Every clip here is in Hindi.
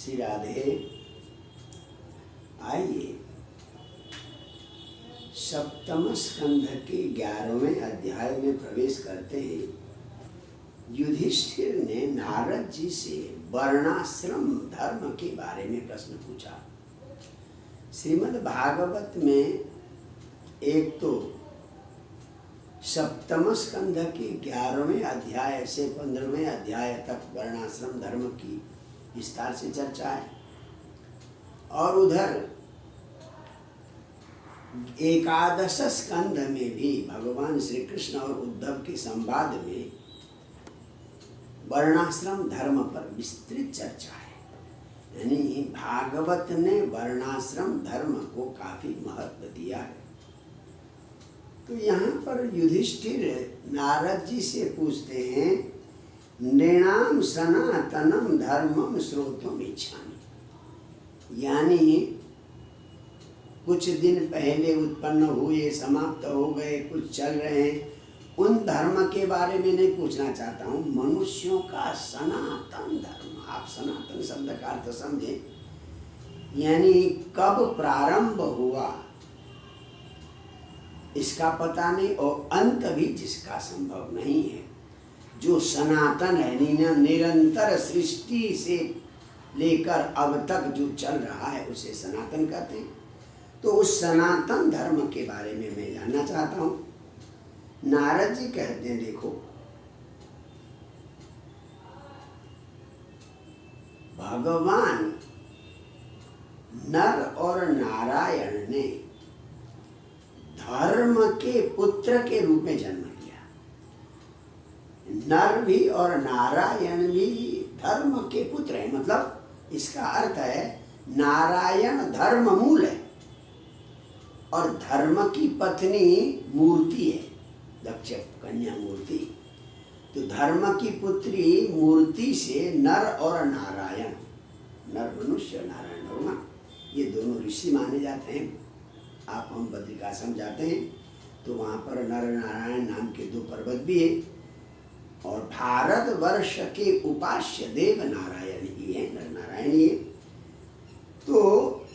श्री राधे। आइए सप्तम स्कंध के 11वें अध्याय में प्रवेश करते हैं। युधिष्ठिर ने नारद जी से वर्णाश्रम धर्म के बारे में प्रश्न पूछा। श्रीमद् भागवत में एक तो सप्तम स्कंध के 11वें अध्याय से 15वें अध्याय तक वर्णाश्रम धर्म की विस्तार से चर्चा है, और उधर एकादश स्कंध में भी भगवान श्री कृष्ण और उद्धव के संवाद में वर्णाश्रम धर्म पर विस्तृत चर्चा है। यानी भागवत ने वर्णाश्रम धर्म को काफी महत्व दिया है। तो यहाँ पर युधिष्ठिर नारद जी से पूछते हैं, नृणाम सनातनम धर्मम श्रोतुम इच्छामि। यानी कुछ दिन पहले उत्पन्न हुए, समाप्त हो गए, कुछ चल रहे हैं, उन धर्म के बारे में नहीं पूछना चाहता हूँ। मनुष्यों का सनातन धर्म, आप सनातन शब्द का अर्थ समझे, यानी कब प्रारंभ हुआ इसका पता नहीं, और अंत भी जिसका संभव नहीं है। जो सनातन है, निरंतर सृष्टि से लेकर अब तक जो चल रहा है उसे सनातन कहते हैं। तो उस सनातन धर्म के बारे में मैं जानना चाहता हूँ। नारद जी कहते हैं, देखो भगवान नर और नारायण ने धर्म के पुत्र के रूप में जन्म लिया। नर भी और नारायण भी धर्म के पुत्र है। मतलब इसका अर्थ है नारायण धर्म मूल है और धर्म की पत्नी मूर्ति है, दक्ष कन्या मूर्ति। तो धर्म की पुत्री मूर्ति से नर और नारायण, नर मनुष्य नारायण भगवान, ये दोनों ऋषि माने जाते हैं। आप हम बद्रिकाश्रम जाते हैं तो वहाँ पर नर नारायण नाम के 2 पर्वत भी है, और भारत वर्ष के उपास्य देव नारायण ही है, नर नारायण ही है। तो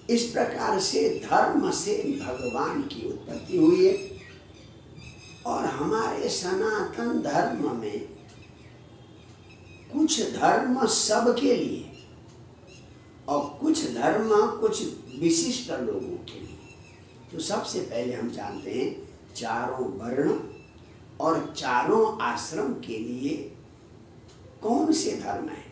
इस प्रकार से धर्म से भगवान की उत्पत्ति हुई है। और हमारे सनातन धर्म में कुछ धर्म सबके लिए और कुछ धर्म कुछ विशिष्ट लोगों के लिए। तो सबसे पहले हम जानते हैं चारों वर्ण और चारों आश्रम के लिए कौन से धर्म है।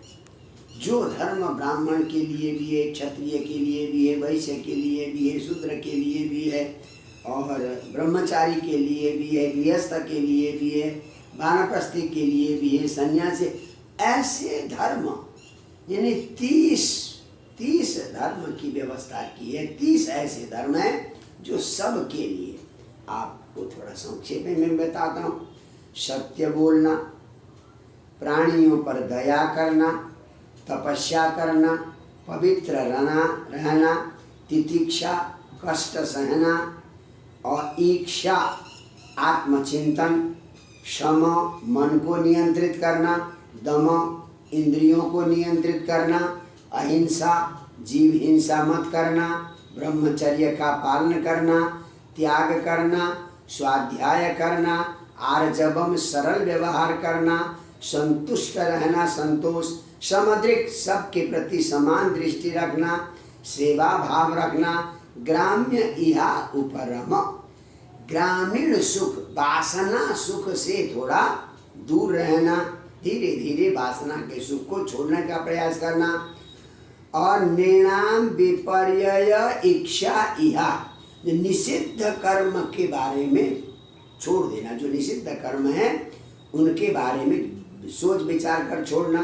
जो धर्म ब्राह्मण के लिए भी है, क्षत्रिय के लिए भी है, वैश्य के लिए भी है, शूद्र के लिए भी है, और ब्रह्मचारी के लिए भी है, गृहस्थ के लिए भी है, वानप्रस्थी के लिए भी है, सन्यासी, ऐसे धर्म यानी 30 धर्म की व्यवस्था की है। 30 ऐसे धर्म हैं जो सब के लिए। आपको थोड़ा संक्षेप में मैं बताता हूँ। सत्य बोलना, प्राणियों पर दया करना, तपस्या करना, पवित्र रहना, तितिक्षा कष्ट सहना, और ईक्षा आत्मचिंतन, क्षम मन को नियंत्रित करना, दम इंद्रियों को नियंत्रित करना, अहिंसा जीव हिंसा मत करना, ब्रह्मचर्य का पालन करना, त्याग करना, स्वाध्याय करना, आर्जवम सरल व्यवहार करना, संतुष्ट रहना, संतोष, समदृक सबके प्रति समान दृष्टि रखना, सेवा भाव रखना, ग्राम्य इहा उपरम, ग्रामीण सुख वासना सुख से थोड़ा दूर रहना, धीरे धीरे वासना के सुख को छोड़ने का प्रयास करना, और निर्णाम विपर्यय इच्छा इहा, निषिद्ध कर्म के बारे में छोड़ देना। जो निषिद्ध कर्म है उनके बारे में सोच विचार कर छोड़ना,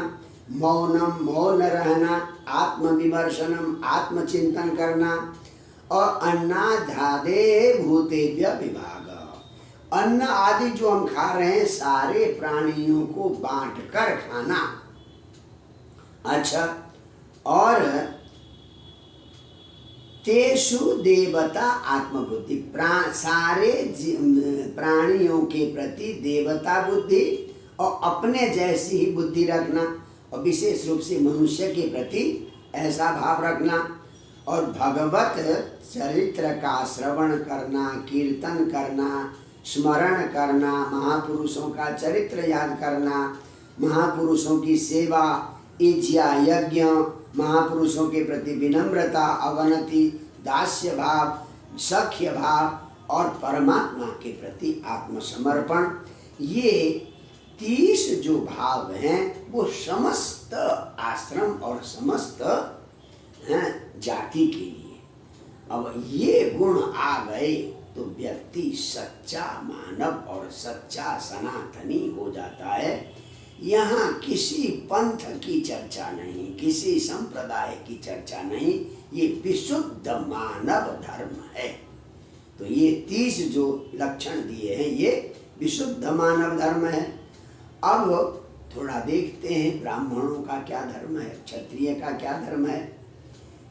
मौनम मौन रहना, आत्मविमर्शनम आत्मचिंतन करना, और अन्नाधादे भूतेभ्य विभाग, अन्न आदि जो हम खा रहे हैं सारे प्राणियों को बांट कर खाना। अच्छा, और तेषु देवता आत्मबुद्धि, सारे प्राणियों के प्रति देवता बुद्धि और अपने जैसी ही बुद्धि रखना। और विशेष रूप से मनुष्य के प्रति ऐसा भाव रखना और भगवत चरित्र का श्रवण करना, कीर्तन करना, स्मरण करना, महापुरुषों का चरित्र याद करना, महापुरुषों की सेवा, इज्या यज्ञ, महापुरुषों के प्रति विनम्रता, अवनति, दास्य भाव, सख्य भाव और परमात्मा के प्रति आत्मसमर्पण, ये 30 जो भाव हैं वो समस्त आश्रम और समस्त जाति के लिए। अब ये गुण आ गए तो व्यक्ति सच्चा मानव और सच्चा सनातनी हो जाता है। यहाँ किसी पंथ की चर्चा नहीं, किसी संप्रदाय की चर्चा नहीं, ये विशुद्ध मानव धर्म है। तो ये 30 जो लक्षण दिए हैं ये विशुद्ध मानव धर्म है। अब थोड़ा देखते हैं ब्राह्मणों का क्या धर्म है, क्षत्रिय का क्या धर्म है।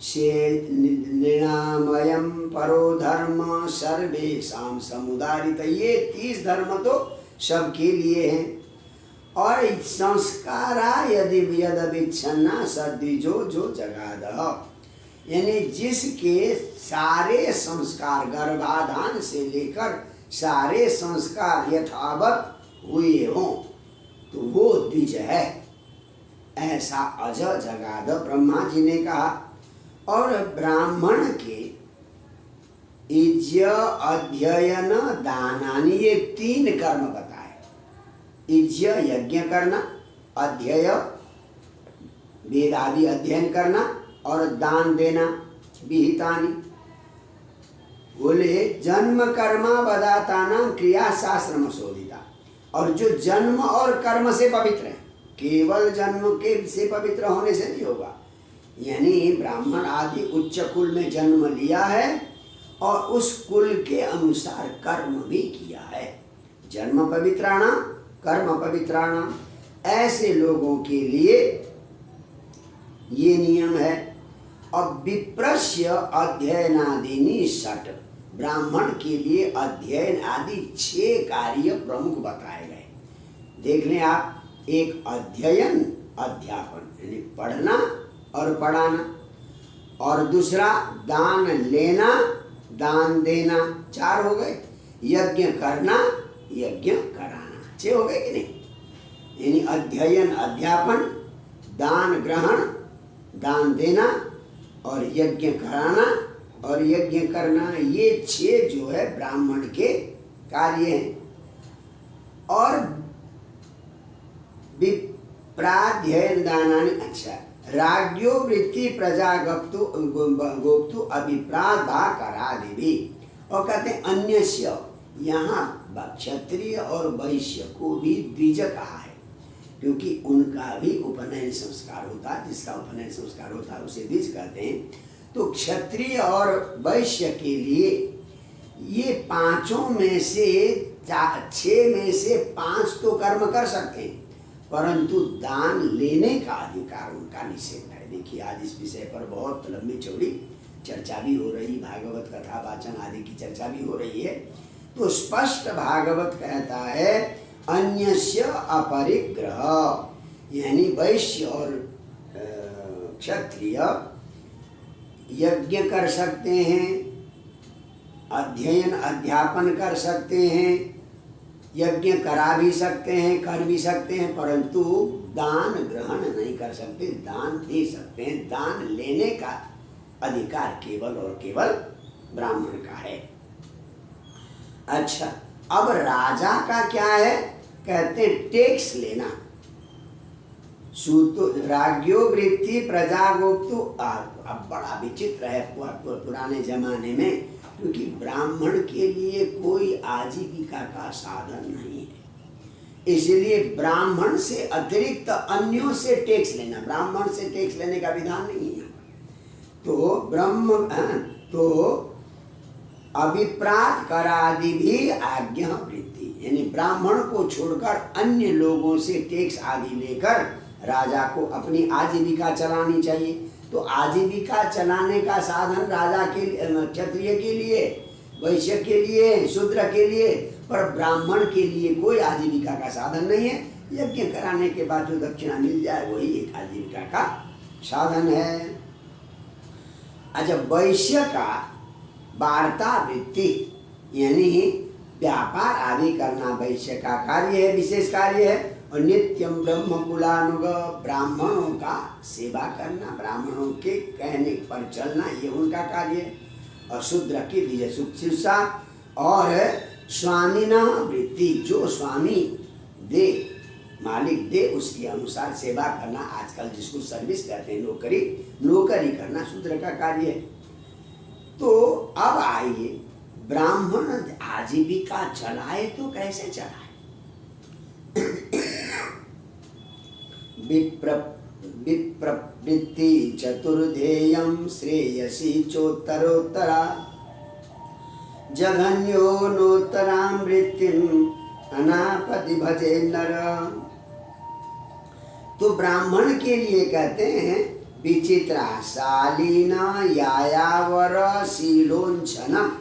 से नृणामयम परो धर्म सर्वेषां समुदारित, ये 30 धर्म तो सबके लिए हैं। और संस्कारा यदि यदविच्छन्ना सद्विजो जो जगाद, यानी जिसके सारे संस्कार गर्भाधान से लेकर सारे संस्कार यथावत हुए हों तो वो द्विज है, ऐसा अज जगाद ब्रह्मा जी ने कहा। और ब्राह्मण के इज्य अध्ययन दानानि, ये 3 कर्म बताए। इज्य यज्ञ करना, अध्यय वेद आदि अध्ययन करना और दान देना विहितानि। बोले जन्म कर्मा बदातानां क्रिया शास्त्रम शोधिता, और जो जन्म और कर्म से पवित्र है, केवल जन्म के से पवित्र होने से नहीं होगा। यानी ब्राह्मण आदि उच्च कुल में जन्म लिया है और उस कुल के अनुसार कर्म भी किया है। जन्म पवित्राणां कर्म पवित्राणां, ऐसे लोगों के लिए ये नियम है। अब विप्रस्य अध्ययनादीनि षट्, ब्राह्मण के लिए अध्ययन आदि 6 कार्य प्रमुख बताए गए। देख लें आप, एक अध्ययन अध्यापन यानी पढ़ना और पढ़ाना, और दूसरा दान लेना दान देना, 4 हो गए। यज्ञ करना यज्ञ कराना, 6 हो गए कि नहीं। यानी अध्ययन अध्यापन, दान ग्रहण, दान देना और यज्ञ कराना और यज्ञ करना, ये 6 जो है ब्राह्मण के कार्य हैं। और विप्राध्ययन दानानि, अच्छा, राज्ञो वृत्ति प्रजा गोप्तु अभिप्रात भा करादि भी। और कहते हैं अन्यस्य, यहाँ क्षत्रिय और वैश्य को भी द्विज कहा है क्योंकि उनका भी उपनयन संस्कार होता है। जिसका उपनयन संस्कार होता है उसे द्विज कहते हैं। तो क्षत्रिय और वैश्य के लिए ये 5 में से 6 में से 5 तो कर्म कर सकते हैं, परंतु दान लेने का अधिकार उनका निषेध है। देखिए आज इस विषय पर बहुत लंबी चौड़ी चर्चा भी हो रही, भागवत कथा वाचन आदि की चर्चा भी हो रही है। तो स्पष्ट भागवत कहता है अन्यस्य अपरिग्रह, यानी वैश्य और क्षत्रिय यज्ञ कर सकते हैं, अध्ययन अध्यापन कर सकते हैं, यज्ञ करा भी सकते हैं, कर भी सकते हैं, परंतु दान ग्रहण नहीं कर सकते, दान दे सकते हैं। दान लेने का अधिकार केवल और केवल ब्राह्मण का है। अच्छा, अब राजा का क्या है, कहते हैं टैक्स लेना। सूतो राज्ञो वृत्ति प्रजा गोप्तु। अब बड़ा विचित्र है पुराने जमाने में, क्योंकि ब्राह्मण के लिए कोई आजीविका का साधन नहीं है, इसलिए ब्राह्मण से अतिरिक्त अन्यों से टैक्स लेना, ब्राह्मण से टैक्स लेने का विधान नहीं है। तो अभिप्रात करादि भी आज्ञा वृत्ति, यानी ब्राह्मण को छोड़कर अन्य लोगों से टैक्स आदि लेकर राजा को अपनी आजीविका चलानी चाहिए। तो आजीविका चलाने का साधन राजा के क्षत्रिय के लिए, वैश्य के लिए, शूद्र के लिए, पर ब्राह्मण के लिए कोई आजीविका का साधन नहीं है, यज्ञ कराने के बाद जो दक्षिणा मिल जाए वही एक आजीविका का साधन है। अच्छा, वैश्य का वार्ता वृत्ति यानी व्यापार आदि करना वैश्य का कार्य है, विशेष कार्य है। और नित्यम ब्रह्म कुलानुग, ब्राह्मणों का सेवा करना, ब्राह्मणों के कहने पर चलना, ये उनका कार्य है। और शूद्र की द्विज शुश्रूषा और स्वामी न वृत्ति, जो स्वामी दे, मालिक दे, उसके अनुसार सेवा करना। आजकल जिसको सर्विस कहते हैं, नौकरी करना शूद्र का कार्य है। तो अब आइए, ब्राह्मण आजीविका चलाए तो कैसे चलाए? विप्रवृत्ति चतुर्धेयं श्रेयसी चोत्तरोत्तरा, जघन्यो नोत्तरां वृत्तिम् अनापति भजे नर। तो ब्राह्मण के लिए कहते हैं विचित्रा शालीना यायावर शीलोंछनम।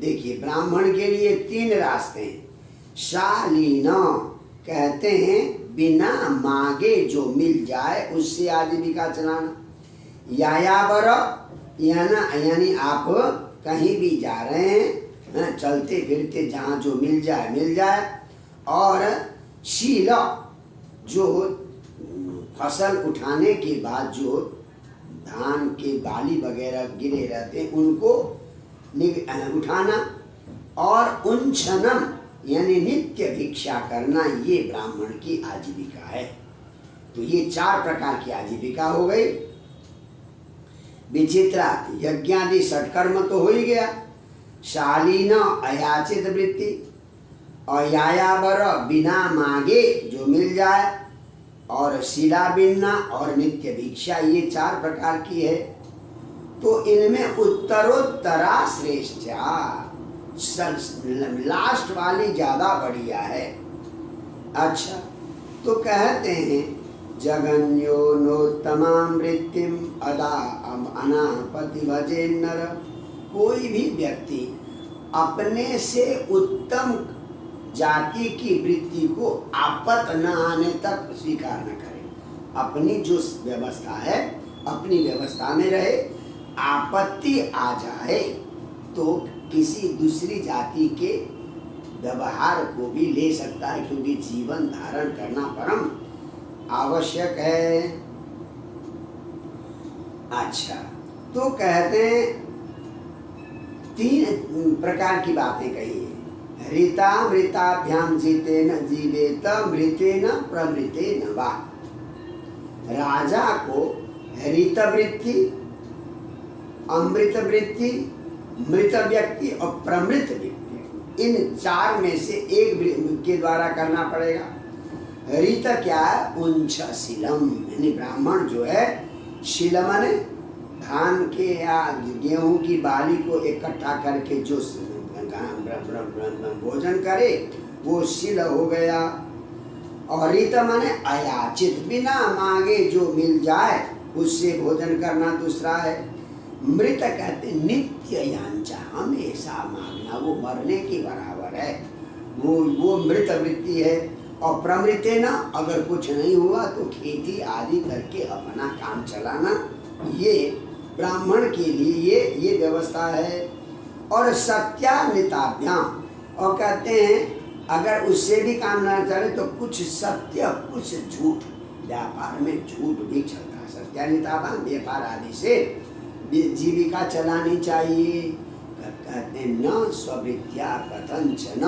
देखिए, ब्राह्मण के लिए 3 रास्ते हैं। शालीना कहते हैं बिना मांगे जो मिल जाए उससे आजीविका चलाना। यायावर यानी आप कहीं भी जा रहे हैं, चलते फिरते जहाँ जो मिल जाए। और शील, जो फसल उठाने के बाद जो धान के बाली वगैरह गिरे रहते हैं उनको उठाना। और उंछनम यानी नित्य भिक्षा करना, ये ब्राह्मण की आजीविका है। तो ये 4 प्रकार की आजीविका हो गई। विचित्रा यज्ञादि षटकर्म तो हो ही गया। शालीन अयाचित वृत्ति, और यायावर बिना मांगे जो मिल जाए, और शिला बिन्ना और नित्य भिक्षा, ये 4 प्रकार की है। तो इनमें उत्तरोत्तरा श्रेष्ठा, लास्ट वाली ज्यादा बढ़िया है। अच्छा, तो कहते हैं जगन्यो नोत्तमां वृत्तिम अदा अनापति भजे नर। कोई भी व्यक्ति अपने से उत्तम जाति की वृत्ति को आपत न आने तक स्वीकार न करे। अपनी जो व्यवस्था है अपनी व्यवस्था में रहे, आपत्ति आ जाए तो किसी दूसरी जाति के व्यवहार को भी ले सकता है, क्योंकि जीवन धारण करना परम आवश्यक है। अच्छा, तो कहते हैं 3 प्रकार की बातें कही है। ऋता मृताभ्याम जीतेन जीवेत मृतेन प्रमृतेन वा। राजा को ऋत वृत्ति, अमृत वृत्ति, मृत व्यक्ति और प्रमृत व्यक्ति, इन 4 में से एक के द्वारा करना पड़ेगा। ऋत क्या है? उंच शीलम, यानी ब्राह्मण जो है, शीलम ने धान के या गेहूं की बाली को इकट्ठा करके जो भोजन करे वो शील हो गया। और ऋत माने अयाचित, बिना मांगे जो मिल जाए उससे भोजन करना दूसरा है। मृत कहते नित्य यांचा, हमेशा मांगना, वो मरने के बराबर है, वो मृत वृत्ति है। और प्रमृते न, अगर कुछ नहीं हुआ तो खेती आदि करके अपना काम चलाना, ये ब्राह्मण के लिए ये व्यवस्था है। और सत्यान्विताभ्याम, और कहते हैं अगर उससे भी काम ना चले तो कुछ सत्य कुछ झूठ, व्यापार में झूठ भी चलता है। सत्यान्विताभ्याम, व्यापार आदि से जीविका चलानी चाहिए। कहते हैं न स्ववृत्तिया कथंचन,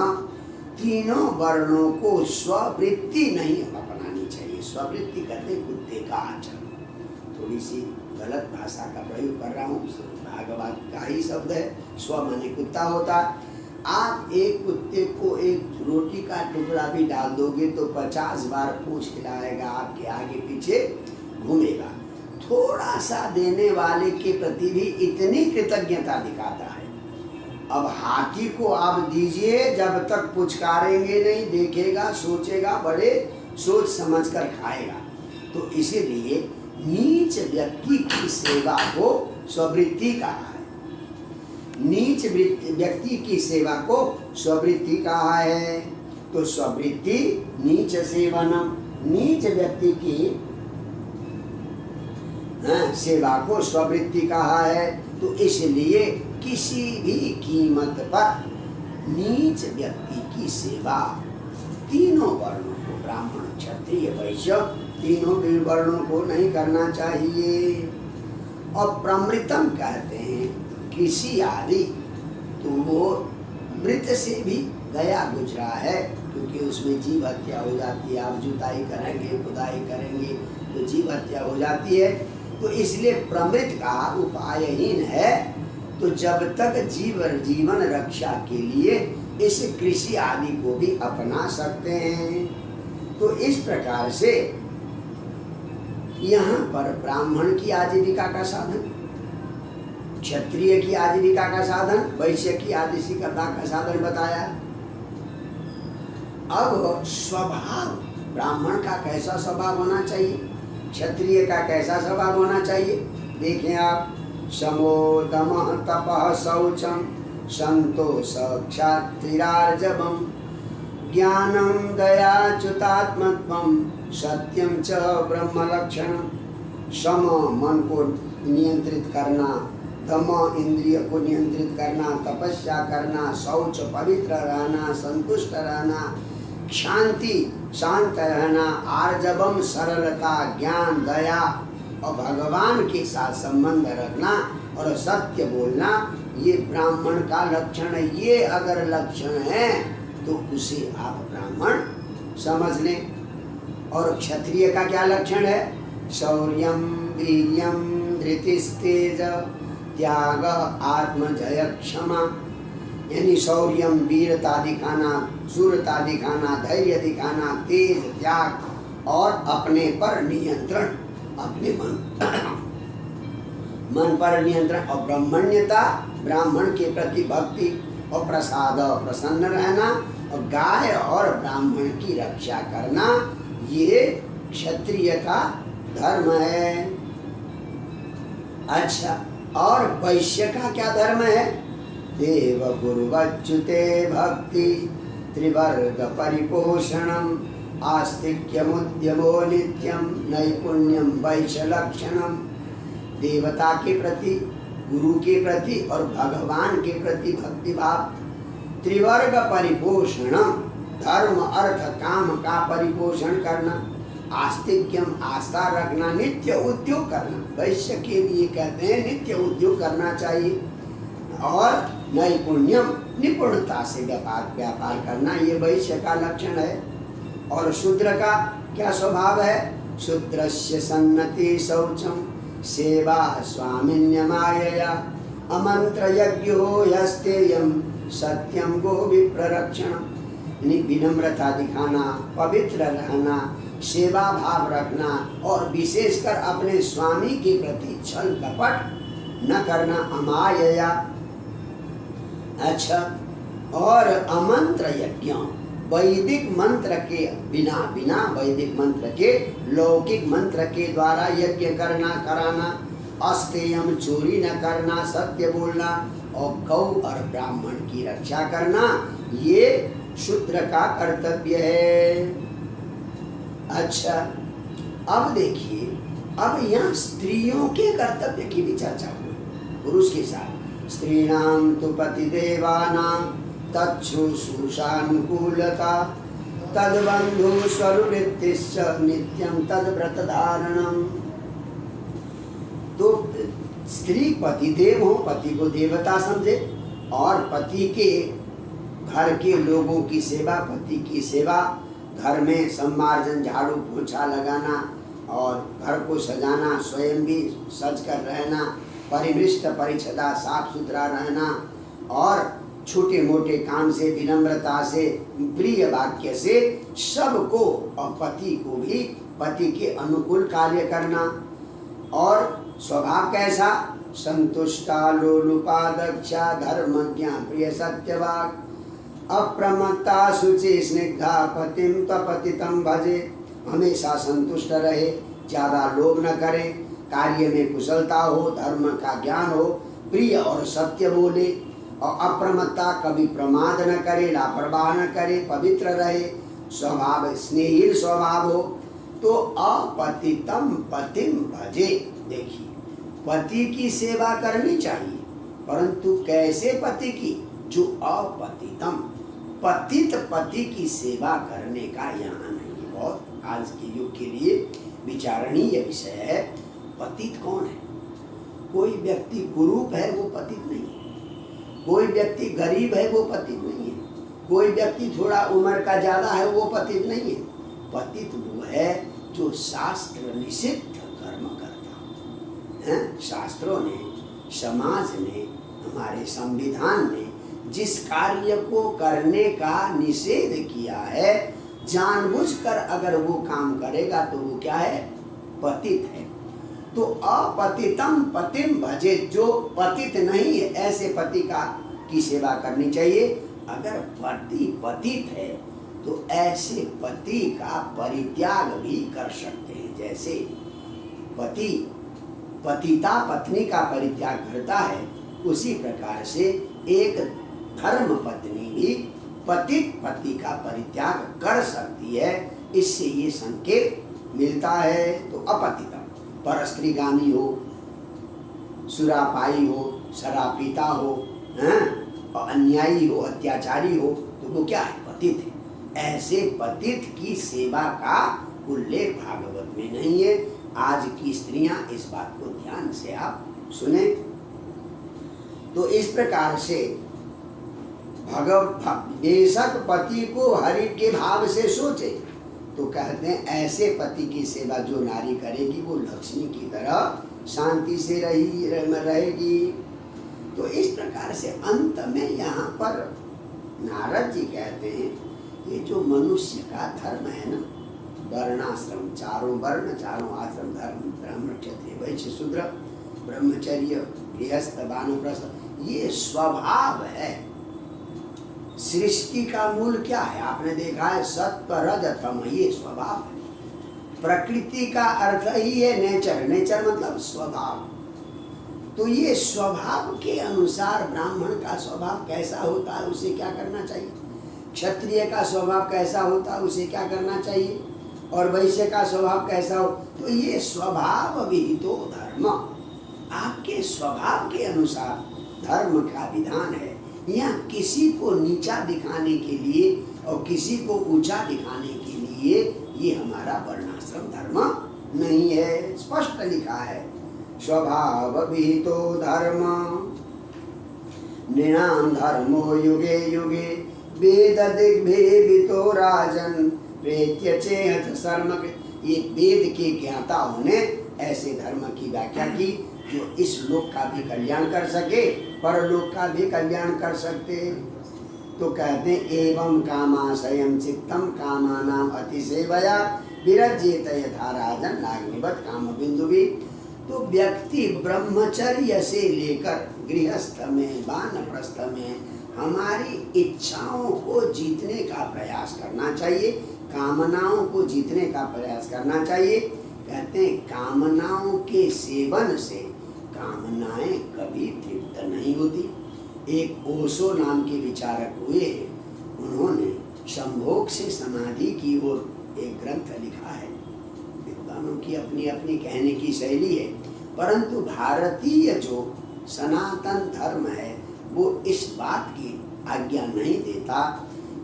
तीनों वर्णों को स्ववृत्ति नहीं अपनानी चाहिए। स्ववृत्ति कहते कुत्ते का आचरण। थोड़ी सी गलत भाषा का प्रयोग कर रहा हूँ, भागवत का ही शब्द है। स्व माने कुत्ता होता है। आप एक कुत्ते को एक रोटी का टुकड़ा भी डाल दोगे तो 50 बार पूंछ हिलाएगा, आपके आगे पीछे घूमेगा। थोड़ा सा देने वाले के प्रति भी इतनी कृतज्ञता दिखाता है। अब हाथी को आप दीजिए, जब तक पुचकारेंगे नहीं, देखेगा, सोचेगा, बड़े सोच समझ कर खाएगा। तो इसीलिए नीच व्यक्ति की सेवा को स्ववृत्ति कहा है। नीच व्यक्ति की सेवा को स्ववृत्ति कहा है। तो स्ववृत्ति नीच सेवनम, नीच व्यक्ति की सेवा को स्ववृत्ति कहा है। तो इसलिए किसी भी कीमत पर नीच व्यक्ति की सेवा तीनों वर्णों को, ब्राह्मण क्षत्रिय वैश्य तीनों भी वर्णों को नहीं करना चाहिए। और प्रमृतम कहते हैं कृषि आदि, तो वो मृत से भी गया गुजरा है, क्योंकि उसमें जीव हत्या हो जाती है। आप जुताई करेंगे, खुदाई करेंगे तो जीव हत्या हो जाती है। तो इसलिए प्रमृत का उपायहीन है। तो जब तक जीवन रक्षा के लिए इस कृषि आदि को भी अपना सकते हैं। तो इस प्रकार से यहाँ पर ब्राह्मण की आजीविका का साधन, क्षत्रिय की आजीविका का साधन, वैश्य की आजीविका का साधन बताया। अब स्वभाव, ब्राह्मण का कैसा स्वभाव होना चाहिए, क्षत्रिय का कैसा स्वभाव होना चाहिए, देखें आप। समो दमः तपः शौचम संतोष क्षात्रिरार्जवम ज्ञानम दया च्युतात्मत्वम सत्यम च ब्रह्म लक्षणम। सम मन को नियंत्रित करना, दम इंद्रिय को नियंत्रित करना, तपस्या करना, शौच पवित्र रहना, संतुष्ट रहना, शांति शांत रहना, आर्जवम सरलता, ज्ञान, दया और भगवान के साथ संबंध रखना और सत्य बोलना, ये ब्राह्मण का लक्षण है। ये अगर लक्षण है तो उसे आप ब्राह्मण समझ लें। और क्षत्रिय का क्या लक्षण है? शौर्यम वीर्यम धृतिस्तेज त्याग आत्मजय क्षमा, यानी शौर्यम वीरता दिखाना, शूरता दिखाना, धैर्य दिखाना, तेज, त्याग और अपने पर नियंत्रण, अपने मन पर नियंत्रण और ब्राह्मण्यता, ब्राह्मण के प्रति भक्ति और प्रसाद, प्रसन्न रहना और गाय और ब्राह्मण की रक्षा करना, ये क्षत्रिय का धर्म है। अच्छा, और वैश्य का क्या धर्म है? देव गुरुवच्युते भक्ति त्रिवर्ग परिपोषणम आस्तिक्यमुद्यमो नित्यम नैपुण्यम वैश्य लक्षणम। देवता के प्रति, गुरु के प्रति और भगवान के प्रति भक्ति भाव, त्रिवर्ग परिपोषणम, धर्म अर्थ काम का परिपोषण करना, आस्तिक्यम आस्था रखना, नित्य उद्योग करना, वैश्य के लिए कहते हैं नित्य उद्योग करना चाहिए, और नैपुण्यम निपुणता से व्यापार करना, ये वैश्य का लक्षण है। और शूद्र का क्या स्वभाव है? शूद्रस्य सन्नति शौचम सेवा स्वामिन्य मायया अमंत्र यज्ञो यस्तेयम सत्यम गो विप्ररक्षणम। विनम्रता दिखाना, पवित्र रहना, सेवा भाव रखना और विशेषकर अपने स्वामी के प्रति छल कपट न करना, अमायया। अच्छा, और अमंत्र यज्ञ, वैदिक मंत्र के बिना वैदिक मंत्र के, लौकिक मंत्र के द्वारा यज्ञ करना, कराना, अस्तेयम चोरी न करना, सत्य बोलना और गौ और ब्राह्मण की रक्षा करना, ये शूद्र का कर्तव्य है। अच्छा, अब देखिए, अब यहाँ स्त्रियों के कर्तव्य की भी चर्चा हुई पुरुष के साथ। स्त्रीणाम तु पतिदेवानां तच्छुश्रूषानुकूलता तद्बंधु स्वरुवृत्तिश्च नित्यं तद्व्रत धारणम। तो स्त्री पति देव हो, पति को देवता समझे, और पति के घर के लोगों की सेवा, पति की सेवा, घर में सम्मार्जन, झाड़ू पोछा लगाना और घर को सजाना, स्वयं भी सज कर रहना, परिमृष्ट परिच्छदा, साफ सुथरा रहना और छोटे मोटे काम से विनम्रता से, प्रिय वाक्य से सबको, और पति को भी पति के अनुकूल कार्य करना। और स्वभाव कैसा? संतुष्टा लोलुपा दक्षा धर्मज्ञा प्रिय सत्यवाक अप्रमत्ता शुचि स्निग्धा पतिम तपतितम भजे। हमेशा संतुष्ट रहे, ज़्यादा लोभ न करे, कार्य में कुशलता हो, धर्म का ज्ञान हो, प्रिय और सत्य बोले और अप्रमत्ता, कभी प्रमाद न करे, लापरवाह न करे, पवित्र रहे, स्वभाव स्नेहिल स्वभाव हो। तो अपतितम पतिम भजे। देखिए, पति की सेवा करनी चाहिए, परंतु कैसे पति की? जो अपतितम, पतित पति की सेवा करने का यहाँ नहीं। बहुत आज के युग के लिए विचारणीय विषय है। पतित कौन है? कोई व्यक्ति कुरूप है वो पतित नहीं है, कोई व्यक्ति गरीब है वो पतित नहीं है, कोई व्यक्ति थोड़ा उम्र का ज्यादा है वो पतित नहीं है। पतित वो है जो शास्त्र निषिद्ध कर्म करता है। शास्त्रों ने, समाज ने, हमारे संविधान ने जिस कार्य को करने का निषेध किया है, जानबूझकर अगर वो काम करेगा तो वो क्या है? पतित है। तो अपतितम पतिम भजे, जो पतित नहीं है ऐसे पति की सेवा करनी चाहिए। अगर पति पतित है तो ऐसे पति का परित्याग भी कर सकते हैं। जैसे पति पतिता पत्नी का परित्याग करता है, उसी प्रकार से एक धर्म पत्नी भी पतित पति का परित्याग कर सकती है। इससे ये संकेत मिलता है। तो अपतितम, परस्त्रीगामी हो, सुरापाई हो, शराब पीता हो, और अन्यायी हो, अत्याचारी हो, तो वो क्या है? पतित है। ऐसे पतित की सेवा का उल्लेख भागवत में नहीं है। आज की स्त्रियां इस बात को ध्यान से आप सुने। तो इस प्रकार से बेशक पति को हरि के भाव से सोचे, तो कहते हैं ऐसे पति की सेवा जो नारी करेगी वो लक्ष्मी की तरह शांति से रहेगी। तो इस प्रकार से अंत में यहाँ पर नारद जी कहते हैं, ये जो मनुष्य का धर्म है ना, वर्णाश्रम, चारों वर्ण, चारों आश्रम धर्म, ब्राह्मण क्षत्रिय वैश्य शूद्र, ब्रह्मचर्य गृहस्थ वानप्रस्थ, ये स्वभाव है। सृष्टि का मूल क्या है? आपने देखा है, सत्व रज तम, ये स्वभाव है। प्रकृति का अर्थ ही है नेचर, नेचर मतलब स्वभाव। तो ये स्वभाव के अनुसार ब्राह्मण का स्वभाव कैसा होता है, उसे क्या करना चाहिए? क्षत्रिय का स्वभाव कैसा होता है, उसे क्या करना चाहिए? और वैश्य का स्वभाव कैसा हो? तो ये स्वभाव विहितो धर्म, आपके स्वभाव के अनुसार धर्म का विधान है। यहाँ किसी को नीचा दिखाने के लिए और किसी को ऊंचा दिखाने के लिए ये हमारा वर्णाश्रम धर्म नहीं है। स्पष्ट लिखा है, स्वभाव विहितो धर्म नृणाम धर्मो युगे युगे वेद दिग्भेदितो राजन प्रेत्य चेहत शर्म। ये वेद के ज्ञाताओं ने ऐसे धर्म की व्याख्या की जो इस लोक का भी कल्याण कर सके, परलोक का भी कल्याण कर सकते। तो कहते हैं एवं कामाशयम चित्तम कामानाम अतिसेवया विरज्येत यथा राजन नाग्निवत काम बिंदु भी। तो व्यक्ति ब्रह्मचर्य से लेकर गृहस्थ में, वानप्रस्थ में हमारी इच्छाओं को जीतने का प्रयास करना चाहिए, कामनाओं को जीतने का प्रयास करना चाहिए। कहते हैं कामनाओं के सेवन से कामनाएं कभी तृप्त नहीं होती। एक ओशो नाम के विचारक हुए, उन्होंने संभोग से समाधि की ओर एक ग्रंथ लिखा है। विद्वानों की अपनी अपनी कहने की शैली है, परंतु भारतीय जो सनातन धर्म है वो इस बात की आज्ञा नहीं देता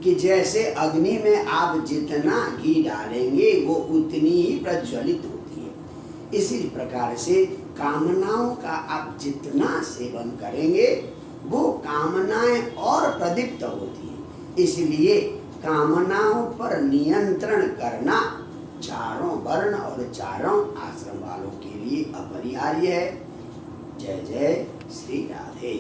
कि जैसे अग्नि में आप जितना घी डालेंगे वो उतनी ही प्रज्वलित होती है। इसी प्रकार से कामनाओं का आप जितना सेवन करेंगे वो कामनाएं और प्रदीप्त होती हैं। इसलिए कामनाओं पर नियंत्रण करना चारों वर्ण और चारों आश्रम वालों के लिए अपरिहार्य है। जय जय श्री राधे।